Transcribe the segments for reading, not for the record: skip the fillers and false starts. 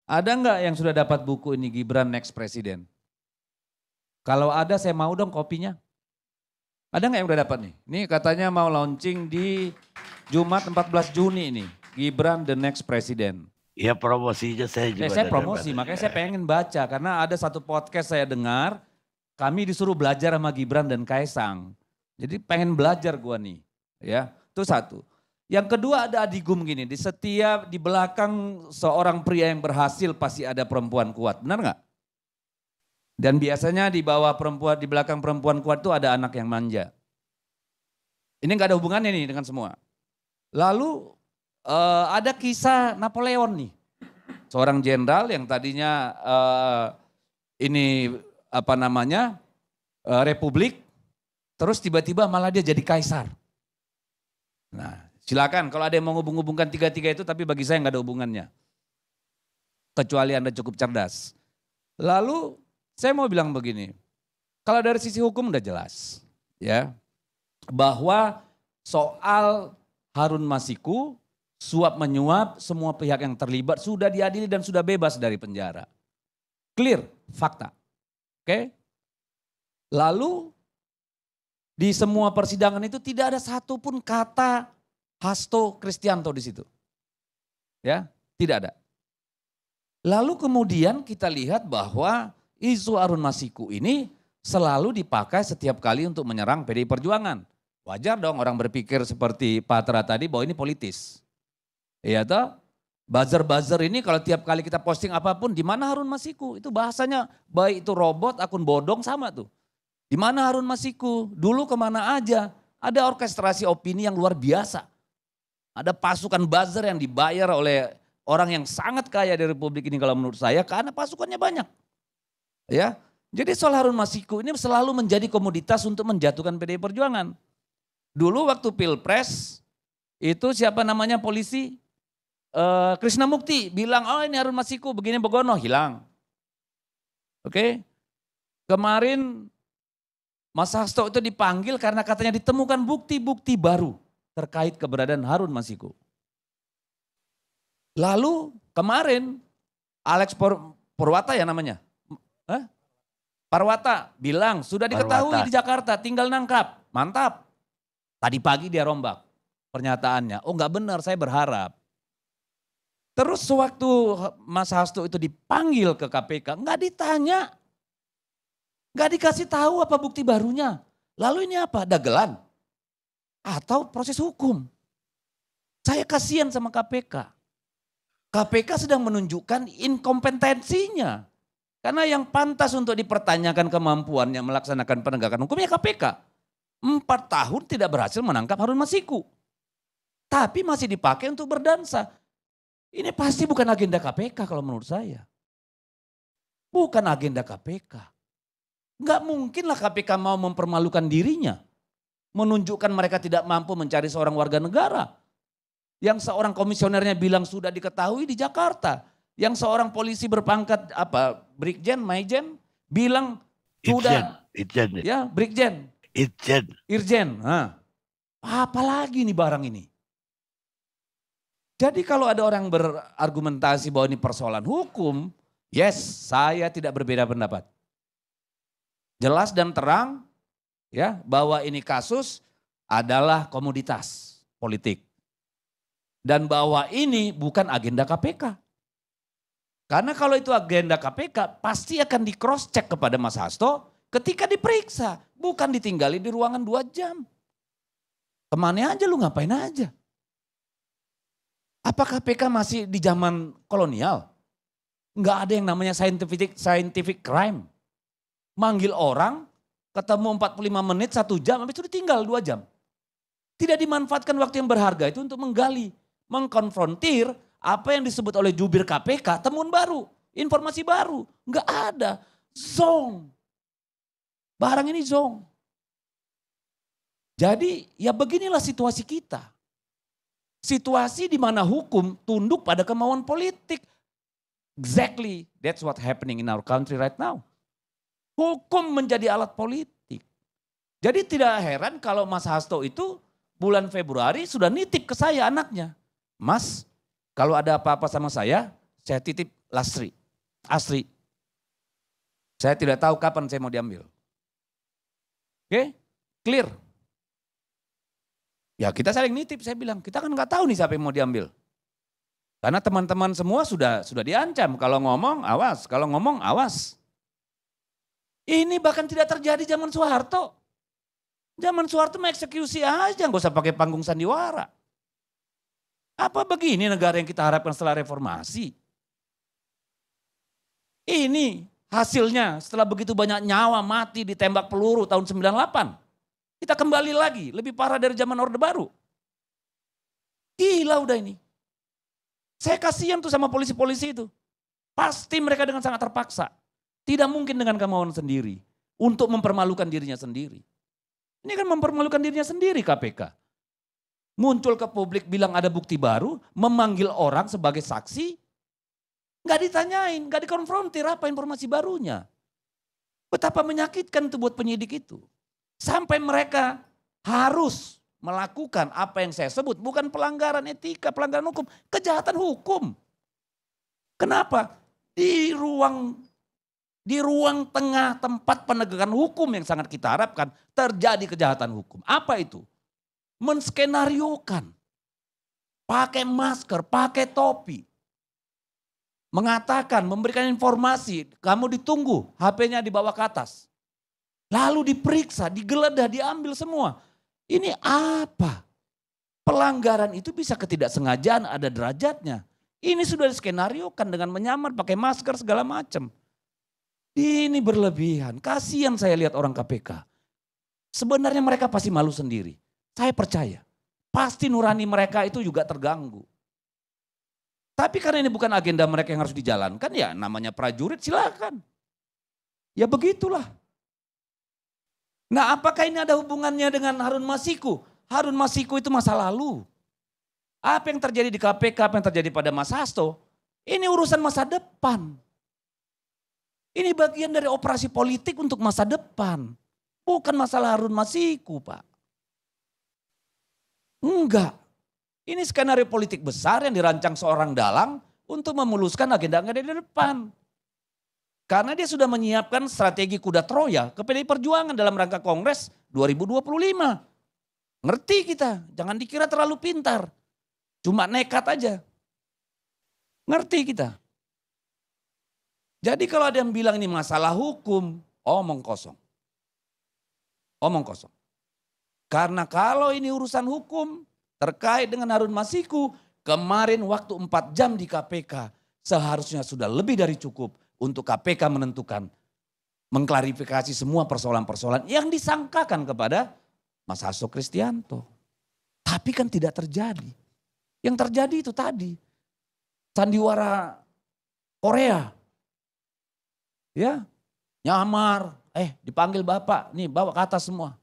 Ada nggak yang sudah dapat buku ini Gibran Next President? Kalau ada saya mau dong kopinya. Ada nggak yang udah dapat nih? Ini katanya mau launching di Jumat 14 Juni ini. Gibran the Next President. Ya promosinya saya juga. Saya promosi, makanya saya pengen baca. Karena ada satu podcast saya dengar, kami disuruh belajar sama Gibran dan Kaisang. Jadi pengen belajar gua nih. Ya, itu satu. Yang kedua ada adigum gini, di belakang seorang pria yang berhasil pasti ada perempuan kuat, benar nggak? Dan biasanya di belakang perempuan kuat itu ada anak yang manja. Ini nggak ada hubungannya nih dengan semua. Lalu ada kisah Napoleon nih, seorang jenderal yang tadinya republik, terus tiba-tiba malah dia jadi kaisar. Nah, silakan kalau ada yang mau hubung-hubungkan tiga-tiga itu, tapi bagi saya nggak ada hubungannya. Kecuali Anda cukup cerdas. Lalu saya mau bilang begini, kalau dari sisi hukum udah jelas ya, bahwa soal Harun Masiku, suap menyuap, semua pihak yang terlibat sudah diadili dan sudah bebas dari penjara. Clear, fakta. Oke? Lalu di semua persidangan itu tidak ada satupun kata Hasto Kristianto di situ. Ya, tidak ada. Lalu kemudian kita lihat bahwa isu Harun Masiku ini selalu dipakai setiap kali untuk menyerang PDI Perjuangan. Wajar dong orang berpikir seperti Pak Tra tadi bahwa ini politis. Iya toh? Buzzer-buzzer ini kalau tiap kali kita posting apapun, di mana Harun Masiku? Itu bahasanya baik itu robot, akun bodong sama tuh. Di mana Harun Masiku? Dulu kemana aja? Ada orkestrasi opini yang luar biasa. Ada pasukan buzzer yang dibayar oleh orang yang sangat kaya di Republik ini kalau menurut saya, karena pasukannya banyak. Ya, jadi soal Harun Masiku ini selalu menjadi komoditas untuk menjatuhkan PDI Perjuangan. Dulu waktu Pilpres itu siapa namanya polisi? Krishna Mukti bilang, oh ini Harun Masiku begini begono, hilang. Oke. Kemarin Mas Hasto itu dipanggil karena katanya ditemukan bukti-bukti baru terkait keberadaan Harun Masiku. Lalu kemarin Alex Purwata ya namanya. Parwata bilang sudah diketahui di Jakarta, tinggal nangkap. Mantap. Tadi pagi dia rombak pernyataannya. Oh enggak benar, saya berharap. Terus sewaktu Mas Hasto itu dipanggil ke KPK, enggak ditanya. Enggak dikasih tahu apa bukti barunya. Lalu ini apa? Dagelan? Atau proses hukum? Saya kasihan sama KPK. KPK sedang menunjukkan inkompetensinya. Karena yang pantas untuk dipertanyakan kemampuannya melaksanakan penegakan hukumnya KPK. 4 tahun tidak berhasil menangkap Harun Masiku. Tapi masih dipakai untuk berdansa. Ini pasti bukan agenda KPK kalau menurut saya. Bukan agenda KPK. Enggak mungkinlah KPK mau mempermalukan dirinya. Menunjukkan mereka tidak mampu mencari seorang warga negara. Yang seorang komisionernya bilang sudah diketahui di Jakarta. Yang seorang polisi berpangkat Brigjen, Maijen bilang sudah. Irjen. Ya, Brigjen. Irjen. Nah, apalagi nih barang ini. Jadi kalau ada orang berargumentasi bahwa ini persoalan hukum, yes, saya tidak berbeda pendapat. Jelas dan terang ya bahwa ini kasus adalah komoditas politik. Dan bahwa ini bukan agenda KPK. Karena kalau itu agenda KPK pasti akan di cross check kepada Mas Hasto ketika diperiksa. Bukan ditinggali di ruangan 2 jam. Kemana aja lu ngapain aja. Apa KPK masih di zaman kolonial? Enggak ada yang namanya scientific crime. Manggil orang ketemu 45 menit 1 jam habis itu ditinggal 2 jam. Tidak dimanfaatkan waktu yang berharga itu untuk menggali, mengkonfrontir apa yang disebut oleh jubir KPK, temuan baru, informasi baru. Enggak ada, zong. Barang ini zong. Jadi ya beginilah situasi kita. Situasi di mana hukum tunduk pada kemauan politik. Exactly, that's what happening in our country right now. Hukum menjadi alat politik. Jadi tidak heran kalau Mas Hasto itu bulan Februari sudah nitip ke saya anaknya. Mas, kalau ada apa-apa sama saya titip Lasri, Asri. Saya tidak tahu kapan saya mau diambil. Oke, clear. Ya kita saling nitip, saya bilang, kita kan nggak tahu nih siapa yang mau diambil. Karena teman-teman semua sudah diancam, kalau ngomong awas, kalau ngomong awas. Ini bahkan tidak terjadi zaman Soeharto. Zaman Soeharto mengeksekusi aja, nggak usah pakai panggung sandiwara. Apa begini negara yang kita harapkan setelah reformasi? Ini hasilnya setelah begitu banyak nyawa mati ditembak peluru tahun 98. Kita kembali lagi, lebih parah dari zaman Orde Baru. Gila udah ini. Saya kasihan tuh sama polisi-polisi itu. Pasti mereka dengan sangat terpaksa. Tidak mungkin dengan kemauan sendiri. Untuk mempermalukan dirinya sendiri. Ini kan mempermalukan dirinya sendiri KPK. Muncul ke publik bilang ada bukti baru. Memanggil orang sebagai saksi. Gak ditanyain, gak dikonfrontir apa informasi barunya. Betapa menyakitkan itu buat penyidik itu. Sampai mereka harus melakukan apa yang saya sebut. Bukan pelanggaran etika, pelanggaran hukum. Kejahatan hukum. Kenapa? Di ruang tengah tempat penegakan hukum yang sangat kita harapkan terjadi kejahatan hukum. Apa itu? Menskenariokan. Pakai masker, pakai topi. Mengatakan, memberikan informasi, kamu ditunggu, HP-nya dibawa ke atas. Lalu diperiksa, digeledah, diambil semua. Ini apa? Pelanggaran itu bisa ketidaksengajaan, ada derajatnya. Ini sudah diskenariokan dengan menyamar, pakai masker segala macam. Ini berlebihan. Kasihan saya lihat orang KPK. Sebenarnya mereka pasti malu sendiri. Saya percaya. Pasti nurani mereka itu juga terganggu. Tapi karena ini bukan agenda mereka yang harus dijalankan, ya namanya prajurit silakan. Ya begitulah. Nah apakah ini ada hubungannya dengan Harun Masiku? Harun Masiku itu masa lalu. Apa yang terjadi di KPK, apa yang terjadi pada Mas Hasto, ini urusan masa depan. Ini bagian dari operasi politik untuk masa depan. Bukan masalah Harun Masiku, Pak. Enggak. Ini skenario politik besar yang dirancang seorang dalang untuk memuluskan agenda-agenda di depan. Karena dia sudah menyiapkan strategi kuda Troya ke PDI Perjuangan dalam rangka Kongres 2025. Ngerti kita, jangan dikira terlalu pintar. Cuma nekat aja. Ngerti kita. Jadi kalau ada yang bilang ini masalah hukum, omong kosong. Omong kosong. Karena kalau ini urusan hukum terkait dengan Harun Masiku, kemarin waktu 4 jam di KPK seharusnya sudah lebih dari cukup untuk KPK menentukan, mengklarifikasi semua persoalan-persoalan yang disangkakan kepada Mas Hasto Kristianto. Tapi kan tidak terjadi. Yang terjadi itu tadi, sandiwara Korea. Ya, nyamar, dipanggil Bapak, nih bawa ke atas semua.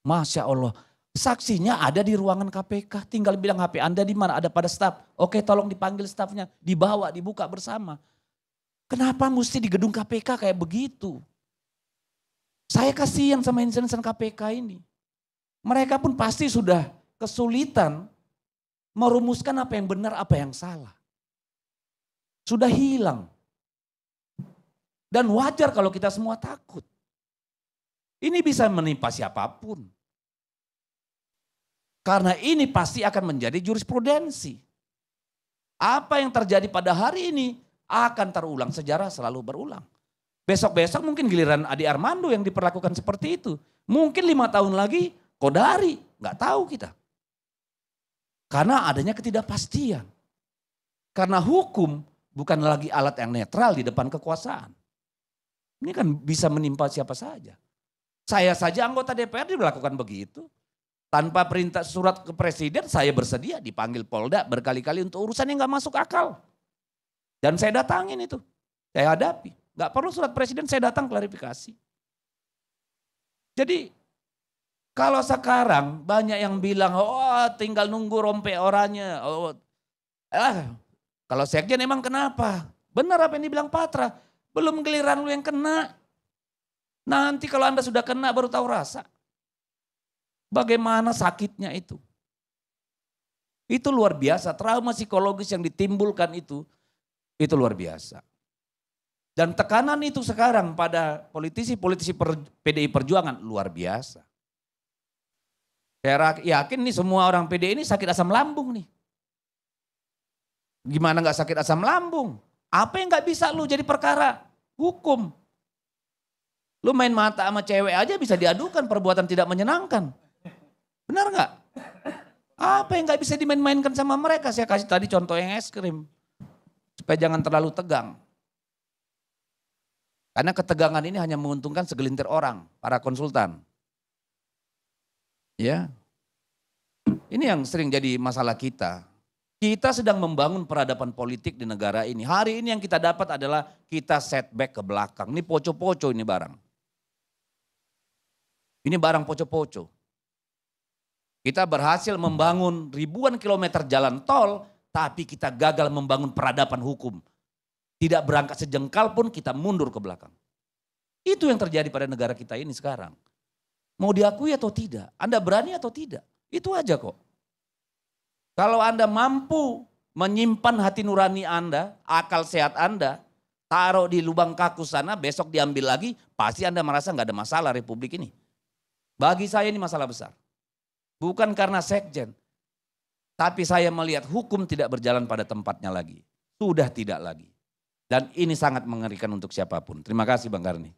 Masya Allah, saksinya ada di ruangan KPK, tinggal bilang HP Anda di mana, ada pada staf. Oke tolong dipanggil stafnya, dibawa, dibuka bersama. Kenapa mesti di gedung KPK kayak begitu? Saya kasihan sama insan-insan KPK ini. Mereka pun pasti sudah kesulitan merumuskan apa yang benar, apa yang salah. Sudah hilang. Dan wajar kalau kita semua takut. Ini bisa menimpa siapapun. Karena ini pasti akan menjadi jurisprudensi. Apa yang terjadi pada hari ini akan terulang, sejarah selalu berulang. Besok-besok mungkin giliran Adi Armando yang diperlakukan seperti itu. Mungkin 5 tahun lagi Kodari, nggak tahu kita. Karena adanya ketidakpastian. Karena hukum bukan lagi alat yang netral di depan kekuasaan. Ini kan bisa menimpa siapa saja. Saya saja anggota DPR dilakukan begitu. Tanpa perintah surat ke presiden saya bersedia dipanggil Polda berkali-kali untuk urusan yang gak masuk akal. Dan saya datangin itu, saya hadapi. Gak perlu surat presiden, saya datang klarifikasi. Jadi kalau sekarang banyak yang bilang, oh tinggal nunggu rompe orangnya. Kalau sekjen emang kenapa? Benar apa yang dibilang Patra. Belum giliran lu yang kena. Nanti kalau Anda sudah kena baru tahu rasa. Bagaimana sakitnya itu. Itu luar biasa. Trauma psikologis yang ditimbulkan itu luar biasa. Dan tekanan itu sekarang pada politisi-politisi PDI Perjuangan luar biasa. Saya yakin nih semua orang PDI ini sakit asam lambung nih. Gimana gak sakit asam lambung? Apa yang gak bisa lu jadi perkara hukum? Lu main mata sama cewek aja bisa diadukan perbuatan tidak menyenangkan. Benar gak? Apa yang gak bisa dimain-mainkan sama mereka? Saya kasih tadi contoh yang es krim. Supaya jangan terlalu tegang. Karena ketegangan ini hanya menguntungkan segelintir orang, para konsultan. Ya. Ini yang sering jadi masalah kita. Kita sedang membangun peradaban politik di negara ini. Hari ini yang kita dapat adalah kita setback ke belakang. Ini poco-poco ini barang. Ini barang poco-poco. Kita berhasil membangun ribuan kilometer jalan tol, tapi kita gagal membangun peradaban hukum. Tidak berangkat sejengkal pun kita mundur ke belakang. Itu yang terjadi pada negara kita ini sekarang. Mau diakui atau tidak? Anda berani atau tidak? Itu aja kok. Kalau Anda mampu menyimpan hati nurani Anda, akal sehat Anda, taruh di lubang kaku sana, besok diambil lagi, pasti Anda merasa nggak ada masalah Republik ini. Bagi saya ini masalah besar. Bukan karena sekjen, tapi saya melihat hukum tidak berjalan pada tempatnya lagi. Sudah tidak lagi. Dan ini sangat mengerikan untuk siapapun. Terima kasih Bang Karni.